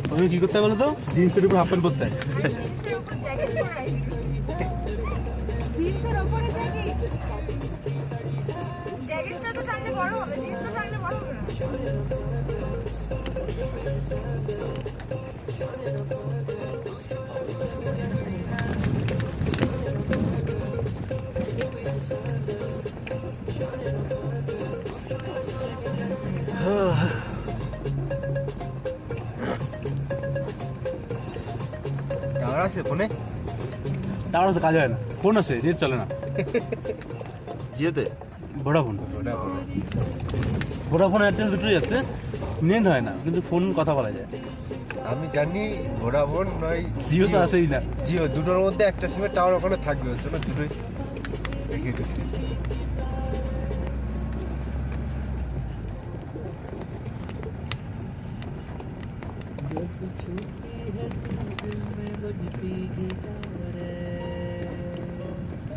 তুমি কি করতে বলো তো, জিন্সের উপর হাফ প্যান্ট পরতে হয়। টাওয়ার আছে ফোনে? টাওয়ার তো কাজ হয় না, ফোন আছে, নেট চলে না। জিওতে ভোডাফোন, ভোডাফোন এয়ারটেল দুটোই আছে, নেট হয় না, কিন্তু ফোন কথা বলা যায়। আমি জানি ভোডাফোন নয় জিও তো আসেই না। জিও, দুটোর মধ্যে একটা সিমের টাওয়ার ওখানে থাকবে, ওর জন্য দুটোই রেখে দিচ্ছি। जब छूती है तू दिल में बजती है